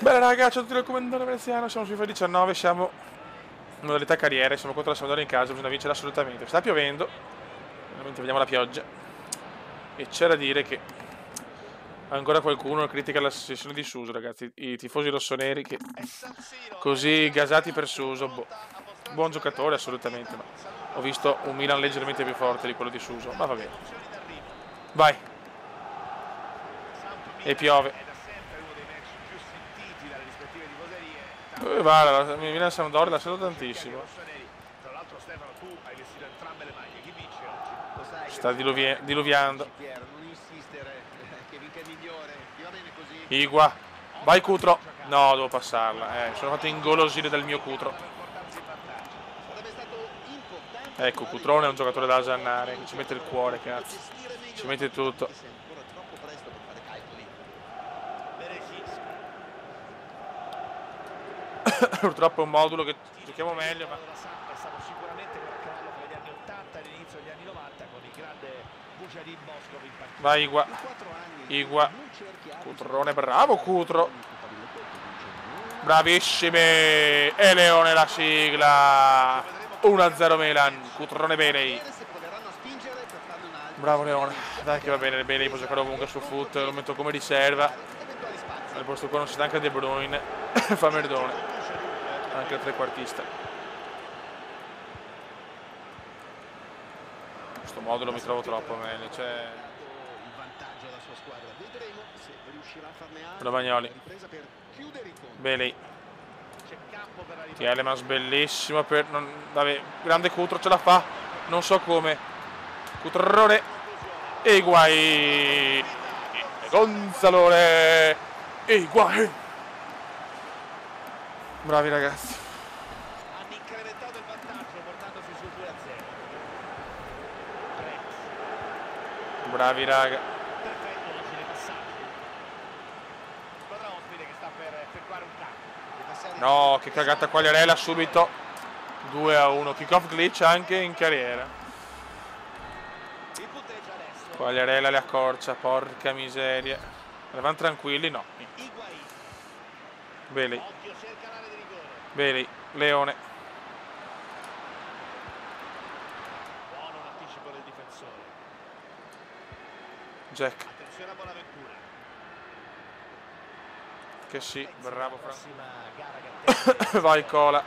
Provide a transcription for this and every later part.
Bene ragazzi, ciao a tutti dal commentario veneziano, siamo su FIFA 19, siamo in modalità carriere, siamo contro la Sampdoria in casa, bisogna vincere assolutamente. Sta piovendo, veramente vediamo la pioggia. E c'è da dire che ancora qualcuno critica la sessione di Suso, ragazzi, i tifosi rossoneri che così gasati per Suso, boh. Buon giocatore assolutamente, ma ho visto un Milan leggermente più forte di quello di Suso, ma va bene. Vai. E piove. Guarda, mi viene a Sampdoria, la sento tantissimo. Sta diluviando. Igua. Vai Cutro. No, devo passarla. Sono fatto ingolosire dal mio Cutro. Ecco, Cutrone è un giocatore da asannare, che ci mette il cuore, cazzo. Ci mette tutto. Purtroppo è un modulo che giochiamo meglio, ma vai Igua. Igua. Cutrone, bravo Cutro. Bravissimi. E Leone la sigla. 1-0 Milan. Cutrone Bailey. Bravo Leone. Dai che va bene, Bailey può giocare ovunque su foot, lo metto come riserva. Al posto qua non si stanca De Bruyne. Fa merdone. Anche il trequartista. Questo modulo mi trovo troppo meglio, cioè... Romagnoli. Bailey. Tielemans bellissimo per... Vabbè, grande Cutro, ce la fa. Non so come. Cutrone. E Higuain. Gonzalone. E Higuain. Bravi ragazzi. Hanno incrementato il vantaggio portandosi sul 2-0. Bravi raga. Perfetto l'agile passaggio. Squadra ospite che sta per effettuare un cambio. No, che cagata Quagliarella subito. 2-1. Kickoff glitch anche in carriera. Quagliarella le accorcia, porca miseria. Eravamo tranquilli? No. Bailey. Bailey, Leone. Buono un anticipo del difensore. Jack. Attenzione a Bonaventura. Che sì, bravo Franco. Vai Cola.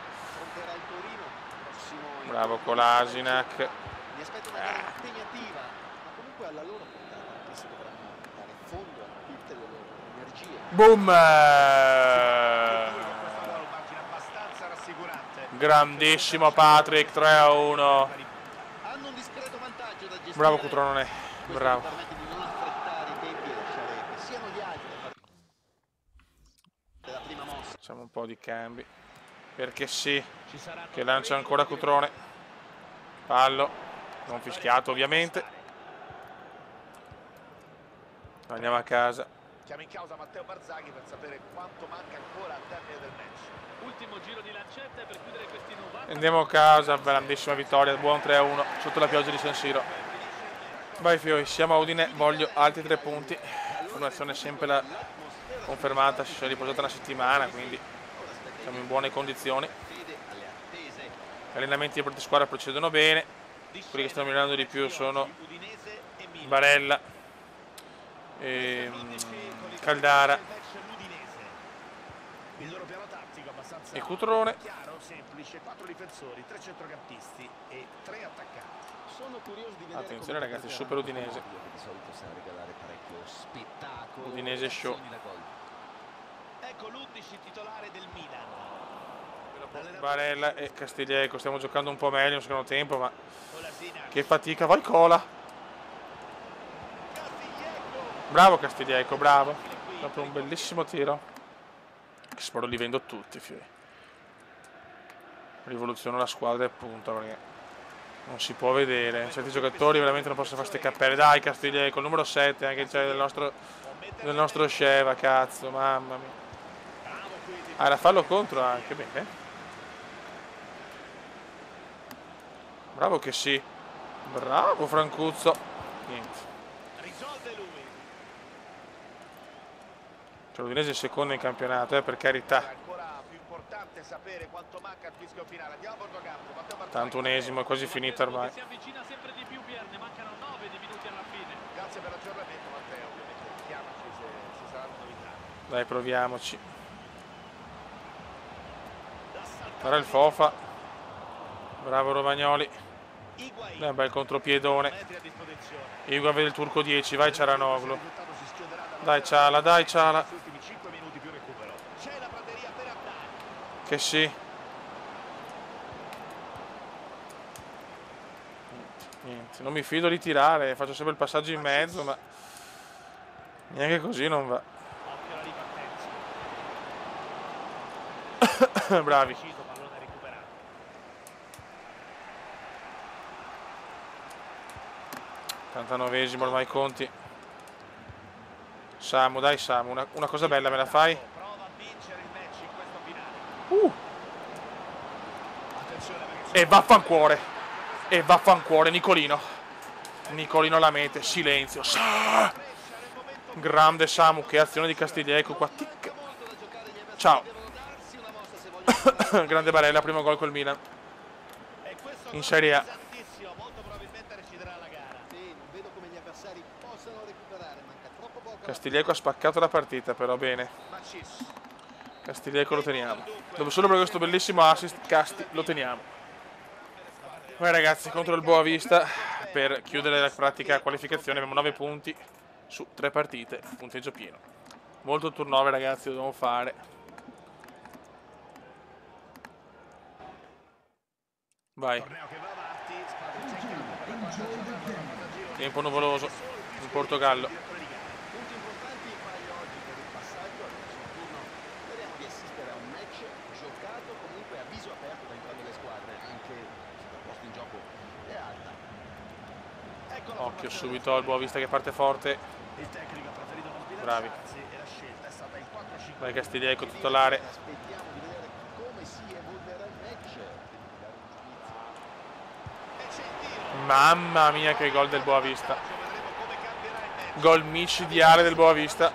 Bravo Kolasinac. Mi aspetto una gara impegnativa, ma comunque alla loro portata, anche se dovranno dare fondo a tutte le loro energie. Boom! Abbastanza rassicurante. Grandissimo Patrick, 3-1. Hanno un discreto vantaggio da gestire. Bravo Cutronone, bravo. Permette di non affrettare i tempi e lasciare che siano gli altri a fare la prima mossa. Facciamo un po' di cambi. Perché sì, che lancia ancora Cutrone. Fallo, non fischiato ovviamente. Andiamo a casa. Chiama in causa Matteo Barzaghi per sapere quanto manca ancora al termine del match. Ultimo giro di lancette per chiudere questi 90. Andiamo a casa, grandissima vittoria, buon 3-1 sotto la pioggia di San Siro. Vai Fiori, siamo a Udine, voglio altri 3 punti. Formazione sempre la confermata, si sono riposata una settimana, quindi siamo in buone condizioni. Gli allenamenti di squadra procedono bene. Quelli che stanno migliorando di più sono Barella e Caldara e Cutrone. Semplice, 4 difensori, 3 centrocampisti e 3 attaccanti. Sono curioso di vedere. Attenzione ragazzi, super Udinese. Di solito sa regalare parecchio spettacolo. Udinese show. Ecco l'11 titolare del Milan. Barella e Castiglieco, stiamo giocando un po' meglio nel secondo tempo, ma che fatica. Vai Cola. Bravo Castiglieco, bravo. Dopo un bellissimo tiro. Spero li vendo tutti, Fiori. Rivoluziono la squadra e punto, perché non si può vedere. Certi giocatori veramente non possono fare ste cappelle. Dai Castiglieco, il numero 7 anche c'è del nostro Sceva, cazzo, mamma mia. Ah, era fallo contro anche, bene. Bravo che sì. Bravo Francuzzo. Niente. Risolve lui. Cioè, l'Udinese è secondo in campionato, per carità. È ancora più importante sapere quanto manca al fischio finale. Andiamo a Bortocampo. Matteo Barzagli. Tanto unesimo, è quasi finita ormai. Si avvicina sempre di più, ne mancano 9 minuti alla fine. Grazie per l'aggiornamento, Matteo. Ovviamente chiamaci se ci saranno novità. Dai, proviamoci. Era il Fofa. Bravo Romagnoli. Un bel contropiedone. Higuain vede il turco 10, vai Cialanoglu. Dai Ciala, dai Ciala. Che sì. Niente, non mi fido di tirare, faccio sempre il passaggio in mezzo, ma neanche così non va. Bravi. 89esimo ormai conti. Samu, dai Samu, una cosa bella me la fai? E vaffancuore. E vaffancuore Nicolino. Nicolino la mete, silenzio. Grande Samu, che azione di Castiglieco qua. Tic. Ciao. Grande Barella, primo gol col Milan. In Serie A. Castiglieco ha spaccato la partita, però bene. Castiglieco lo teniamo. Dopo solo per questo bellissimo assist, Casti lo teniamo. Poi ragazzi, contro il Boavista, per chiudere la pratica qualificazione, abbiamo 9 punti su 3 partite, punteggio pieno. Molto turnover ragazzi, dobbiamo fare. Vai. Tempo nuvoloso in Portogallo. Occhio subito al Boavista che parte forte. Bravi. Vai Castiglieco titolare. Mamma mia che gol del Boavista. Gol micidiale del Boavista.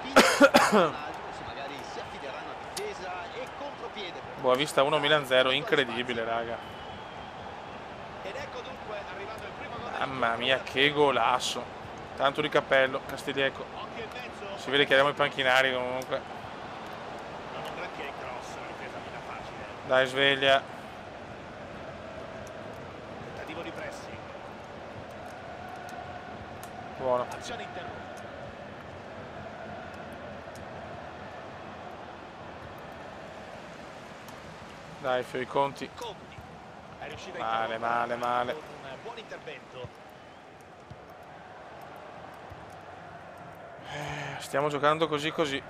Boavista 1 Milan 0, incredibile raga. Mamma mia che golasso. Tanto di cappello Castiglieco. Si vede che abbiamo i panchinari comunque. Dai sveglia. Buono. Dai Fio i conti. Male, male, male. Buon intervento. Stiamo giocando così così.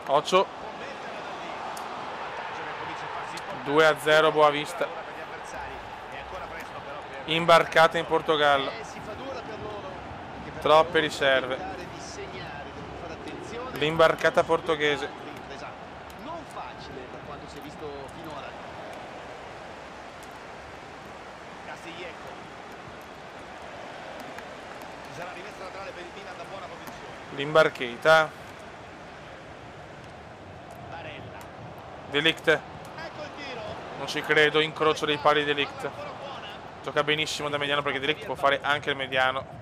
Occhio. 2-0 Boavista. Imbarcata in Portogallo. Troppe riserve. L'imbarcata portoghese. Non facile per quanto si è visto finora. Castiglieco. Ci sarà rimessa laterale per il Milan da buona posizione. L'imbarcheta. Barella. De Ligt. Ecco il tiro. Non ci credo, incrocio dei pali De Ligt. Gioca benissimo da mediano perché De Ligt può fare anche il mediano.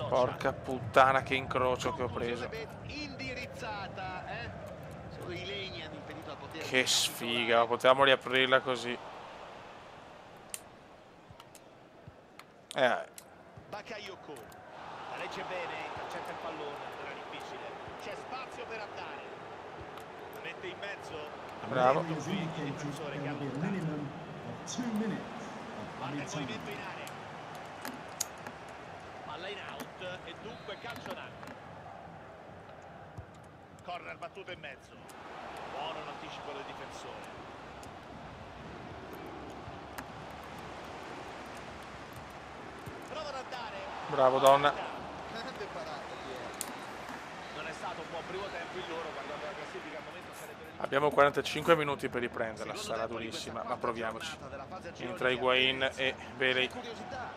Porca puttana che incrocio che ho preso. Indirizzata, Solo i legni hanno impedito al potere. Che sfiga, potevamo riaprirla così. Bakayoko. La legge bene, intercetta il pallone, era difficile. C'è spazio per andare. La mette in mezzo. Bravo. Il difensore che ha lottato. Guarda il movimento in area. Palla in out e dunque calcio d'angolo. Corner battuto in mezzo. Buono l'anticipo del difensore. Prova ad andare. Bravo donna. Grande parata di Non è stato un buon primo tempo il loro, guardando la classifica al momento sarebbe... Abbiamo 45 minuti per riprenderla, sarà durissima, ma proviamoci. Entra Higuain e Bailey. curiosità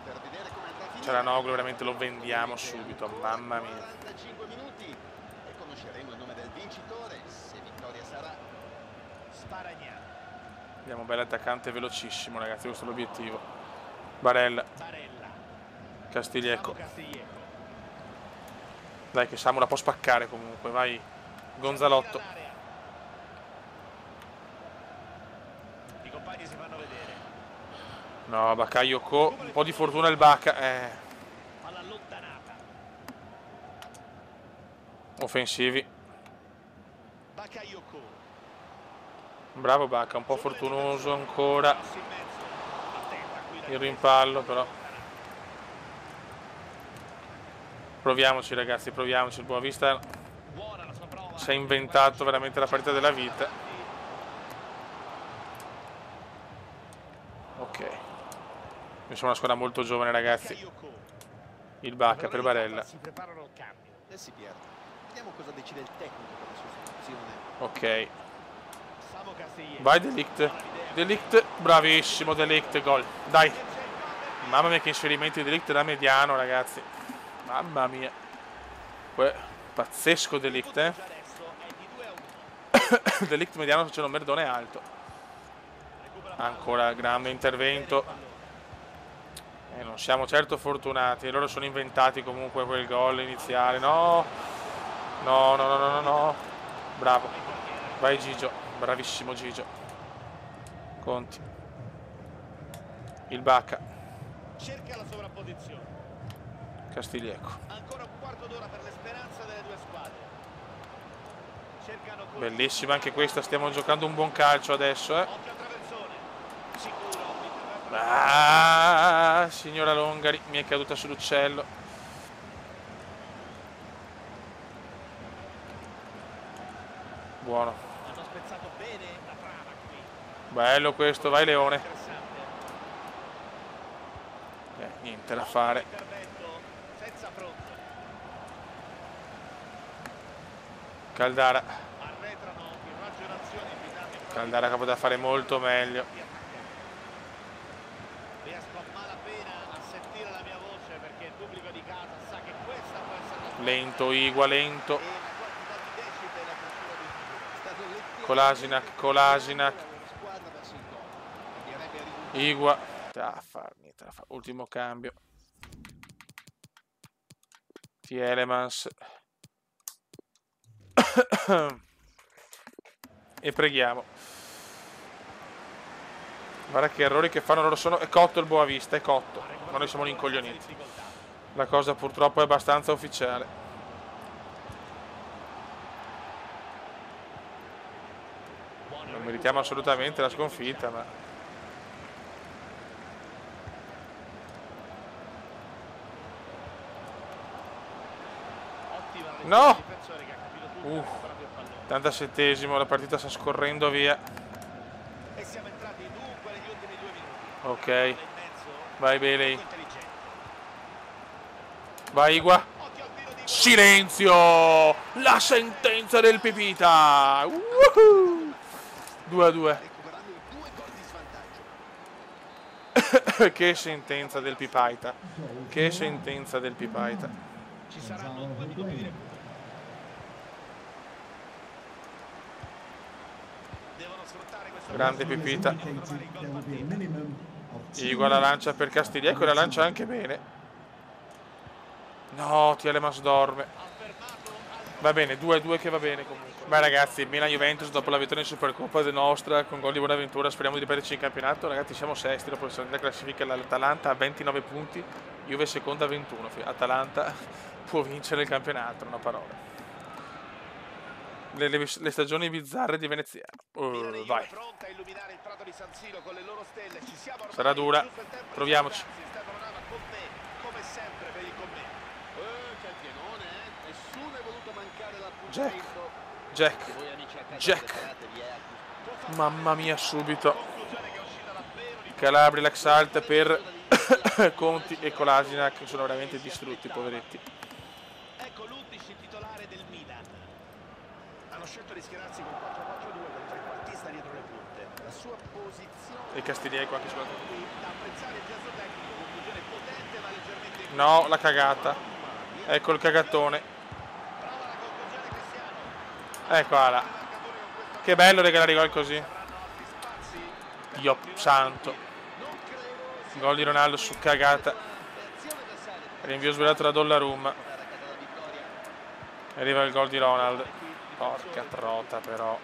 per vedere come andrà a finire. Cialanoglu veramente lo vendiamo subito, mamma mia. 45 minuti e conosceremo il nome del vincitore, se vittoria sarà. Sparagnà. Abbiamo un bel attaccante velocissimo, ragazzi, questo è l'obiettivo. Barella, Barella. Castiglieco. Samu Castiglieco. Dai che Samu la può spaccare comunque, vai. Gonzalotto. Tira all'area. I compagni si fanno vedere. No, Bakayoko, un po' di fortuna il Bacca. Palla allontanata. Offensivi. Bakayoko. Bravo Bacca, un po' fortunoso ancora. Cross in mezzo. Attenta qui la Il rimpallo però. Proviamoci ragazzi, proviamoci. Il Boavista Buona la sua prova. si è inventato veramente la partita della vita. Ok. Noi siamo una squadra molto giovane ragazzi. Bakayoko. Il Bacca per Barella. Si preparano al cambio. Si pierde. Vediamo cosa decide il tecnico per la sostituzione. Ok. Samu Castiglieco. Vai De Ligt. De Ligt, bravissimo De Ligt, gol. Dai. Mamma mia che inserimenti di De Ligt da mediano ragazzi. Mamma mia. Pazzesco De Ligt, eh. Adesso è di 2-1. De Ligt mediano se c'è un merdone alto. Ancora grande intervento. Non siamo certo fortunati. Loro sono inventati comunque quel gol iniziale. No. No, no, no, no, no, no. Bravo. Vai Gigio. Bravissimo Gigio. Conti. Il Bacca. Cerca la sovrapposizione. Castiglieco. Ancora un quarto d'ora per le speranze delle due squadre. Cercano con Bellissima anche questa. Stiamo giocando un buon calcio adesso, eh. occhio al traversone. Sicuro. Ah, signora Longari, mi è caduta sull'uccello. Buono. Hanno spezzato bene la trama qui. Bello questo, vai Leone. Interessante. Niente da fare. Intervento senza fronte. Caldara. Arretrano in raggionazione invitati a Caldara che poteva fare molto meglio. riesco a malapena a sentire la mia voce perché il pubblico di casa sa che questa può essere la Lento Igua, lento. e la quantità di decibel la cultura di Stato letteralmente Kolasinac, Kolasinac. la squadra verso il gol. Cambierebbe risultato. Igua. Niente da fare. Ultimo cambio. Tielemans. E preghiamo. Guarda che errori che fanno loro sono. È cotto il Boavista, è cotto. Ma noi siamo rincoglioniti. La cosa purtroppo è abbastanza ufficiale. Non meritiamo assolutamente la sconfitta, ma ottima la no! difensore che ha capito tutto proprio il pallone. 87esimo, la partita sta scorrendo via. E siamo entrati dunque negli ultimi 2 minuti. Ok, In mezzo, vai Bailey. intelligente. Vai Igua. Occhio al tiro di Silenzio! La sentenza del Pipita! 2-2. Recuperando i 2 gol di svantaggio. Che sentenza del Pipaita. Che sentenza del Pipaita. ci saranno 2 minuti di recupero. Devono sfruttare questo Grande Pipita. per trovare il gol partita. Igua la lancia per Castiglieco e la lancia anche bene. No, Tielemans dorme. Ha fermato Va bene, 2-2 che va bene comunque. Beh ragazzi, Milan-Juventus dopo la vittoria in Supercoppa del nostra con gol di Buonaventura, speriamo di ripeterci in campionato. Ragazzi siamo sesti dopo la classifica, l'Atalanta ha 29 punti, Juve seconda a 21. Atalanta può vincere il campionato, una parola. Le stagioni bizzarre di Veneziano. Milan e Juve Vai. pronta a illuminare il prato di San Siro con le loro stelle. Ci siamo ormai, Sarà dura. giusto il tempo di Proviamoci. spostarsi. Stefano Nava con me, come sempre per il commento. Che pienone, eh? Nessuno è voluto mancare Jack. l'appuntamento. Jack. Voi amici a casa Jack. preparatevi, a Mamma mia, subito. Conclusione che è uscita davvero di Calabria, l'Axalt per Conti e Kolasinac che sono veramente distrutti, poveretti. Ecco l'11 titolare del Milan. Hanno scelto di schierarsi con 4-4-2 con il trequartista dietro le punte. La sua posizione E Castiglieco anche sulla Qui da apprezzare il gesto tecnico, conclusione un'azione potente ma leggermente in No, la cagata. Ecco il cagatone. prova la conclusione Cristiano. Eccola là. Il marcatore con questo Che bello regalare i gol così. avranno altri spazi. Dio santo. Non credo sia Gol di Ronaldo su cagata. reazione avversaria. Rinvio sbagliato da Donnarumma. Portare a casa la vittoria. Arriva il gol di Ronald. Porca trota però.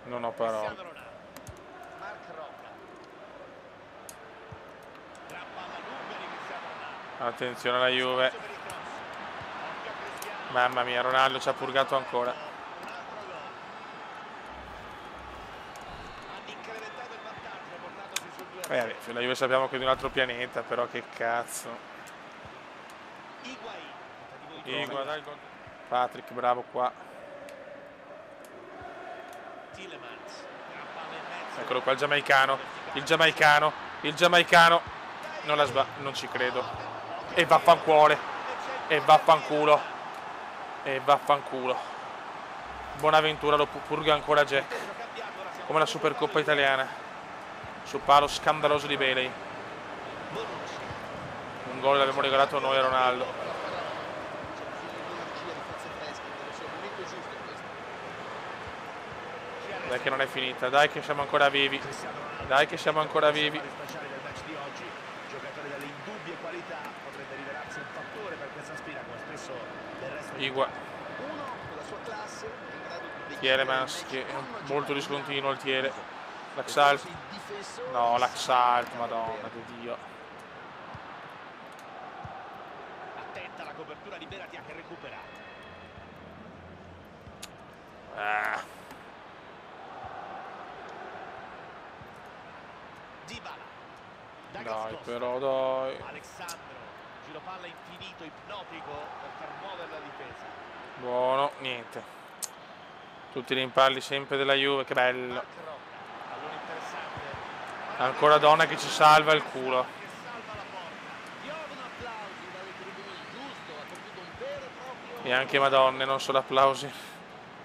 Non ho parole. Cristiano Ronaldo. Marc Rocca. Gran palla lunga di Cristiano Ronaldo. Attenzione alla Juve. Spazio per il cross. Occhio a Cristiano. Mamma mia, Ronaldo ci ha purgato ancora. Un altro gol. Hanno incrementato il vantaggio portandosi sul 2-0. Vabbè, la Juve sappiamo che è di un altro pianeta, però che cazzo. Higuain. Tentativo di cross. Guarda il gol. Patrick, bravo qua. Tielemans. Gran palla in mezzo. Eccolo qua il giamaicano. Il giamaicano. Il giamaicano. Non la non ci credo. E vaffanculo. E vaffanculo. E vaffanculo. Buonaventura lo purga ancora Jack. Come la Supercoppa italiana. Su palo scandaloso di Bailey. Un gol l'abbiamo regalato noi a Ronaldo. C'è bisogno di energia, di forze fresche, credo sia il momento giusto questo. Dai che non è finita. Dai che siamo ancora vivi. Dai che siamo ancora vivi. Speciale del match di oggi, giocatore dalle indubbie qualità, potrebbe rivelarsi un fattore per questa sfida come spesso del resto di Igua. Uno della sua classe è in grado di Tielemans che è molto discontinuo il Tiele. L'Axalt. No, l'Axalt, madonna di Dio. attenta alla copertura di Benatia che recupera. Dybala. Dai Costa. però, dai. Alessandro, giro palla infinito, ipnotico per far muovere la difesa. Buono, niente. Tutti i rimpalli sempre della Juve, che bello. Marc Rocca, pallone interessante. Ancora Donna che ci salva il culo. Che salva la porta. Piovono applausi dalle tribune, giusto, ha compiuto un vero e proprio E anche Madonne, non solo applausi.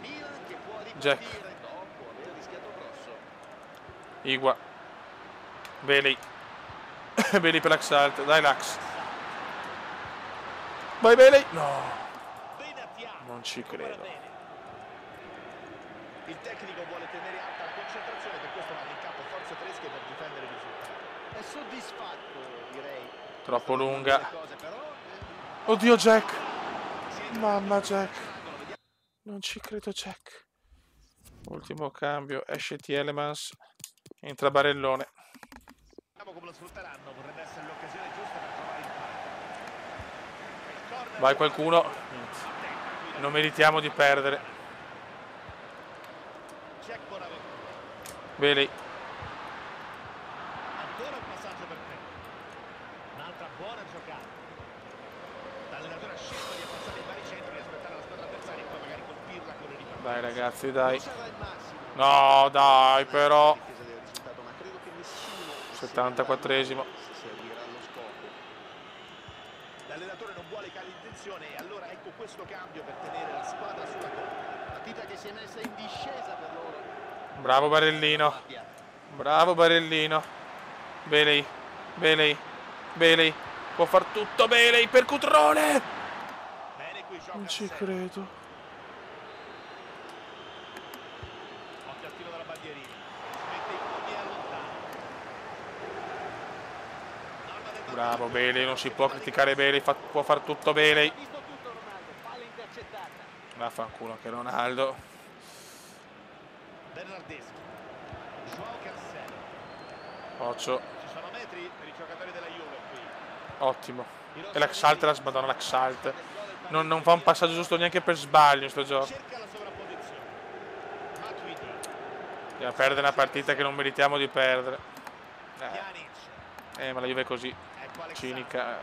Milan che può Jack. ripartire dopo aver rischiato grosso. Igua. Bailey. Bailey per l'Axalt. Dai Lax. Vai Bailey. No. Benatia. Non ci Recupera credo. bene. Il tecnico vuole tenere alta la concentrazione, per questo manda in campo forze fresche per difendere il risultato. È soddisfatto, direi. Troppo lunga. Le cose, però, Oddio Jack. Mamma Jack. Non ci credo Jack. Ultimo cambio. Esce Tielemans. Entra Barellone. Vediamo come lo sfrutteranno, potrebbe essere l'occasione giusta per trovare il palo. Vai qualcuno. Non meritiamo di perdere. Jack Bonaventura. Bailey. Ancora un passaggio per te. Un'altra buona giocata. L'allenatore ha scelto di abbassare i vari centri e aspettare la squadra avversaria e poi magari colpirla con le ripartenze. Dai ragazzi, dai. non sarà il massimo. No, dai, però. Difesa del risultato, ma credo che nessuno 74esimo. si seguirà lo scopo. L'allenatore non vuole cali in tensione e allora ecco questo cambio per tenere la squadra sulla corda. Partita che si è messa in discesa per loro. Bravo Barellino. Bravo Barellino. Bailey. Bailey. Bailey. Può far tutto Bailey per Cutrone. Bene qui gioca Non ci a sé. credo. Occhio al tiro dalla bandierina. Si mette in punti e allontana. Norma del Bravo Bailey. Non si può criticare Bailey. Può far tutto Bailey. Ha visto tutto Ronaldo, palla intercettata. Vaffanculo che Ronaldo. Bernardeschi. Joao Cancelo. Occhio. Ci sono metri per i giocatori della Juve qui. Ottimo. E l'Axalt, madonna l'Axalt. Non fa un passaggio giusto neanche per sbaglio in sto gioco. Cerca la sovrapposizione. Matuidi. Andiamo a perdere una partita che non meritiamo di perdere. Pjanic. Ma la Juve è così. Ecco Alexandro. Cinica.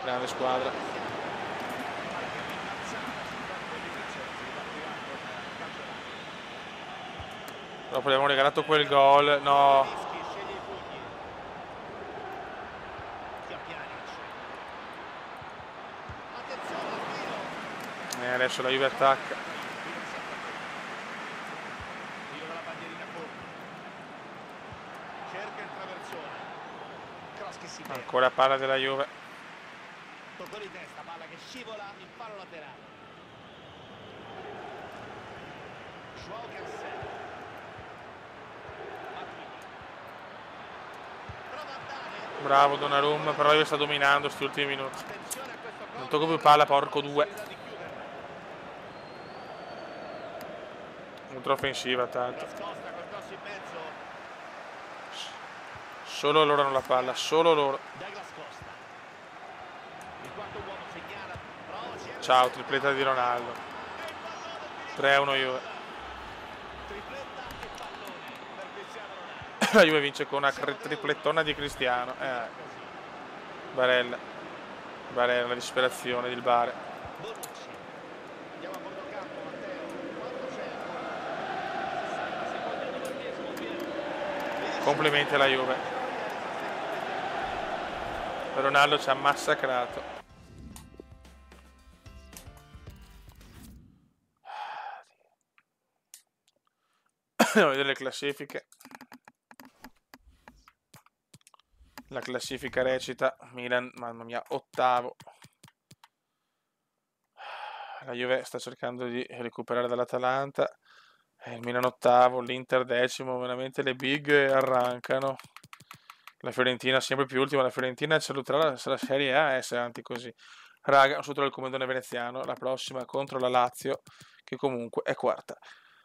Grande squadra. Dopo gli abbiamo regalato quel gol. No. Rischi, sceglie i pugni. Occhio a Pjanic. Attenzione al tiro. Adesso la Juve attacca. Tiro dalla bandierina corta. Ancora palla della Juve. Tocco di testa, palla che scivola in palo laterale. Joao Cancelo. Matuidi. Prova a dare. Bravo Donnarumma, però io sta dominando questi ultimi minuti. Attenzione a questo Non tocco più palla, porco due. Ultra offensiva, tanto. Nascosta col cross in mezzo. Solo loro hanno la palla, solo loro. Douglas Costa. Il quarto uomo segnala. Prova, si è Ciao, tripletta di Ronaldo. 3-1 Juve. tripletta e pallone per Cristiano Ronaldo. La Juve vince con una triplettona di Cristiano. Barella. Barella, la disperazione del Bare. Bonucci. Andiamo a bordo campo, Matteo. Quanto c'è ancora? 60 secondi al 90esimo, Piero. Complimenti alla Juve. Ronaldo ci ha massacrato. Andiamo a vedere le classifiche. La classifica recita Milan, mamma mia, ottavo. La Juve sta cercando di recuperare dall'Atalanta. Il Milan ottavo, l'Inter decimo. Veramente le big arrancano. La Fiorentina sempre più ultima. La Fiorentina saluterà la Serie A se avanti così. Raga, sotto il comandone veneziano. La prossima contro la Lazio, che comunque è quarta.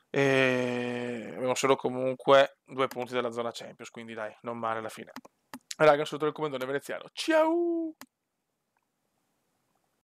E abbiamo solo comunque 2 punti dalla zona Champions, quindi dai, non male alla fine. Raga, sotto il comandone veneziano. Ciao!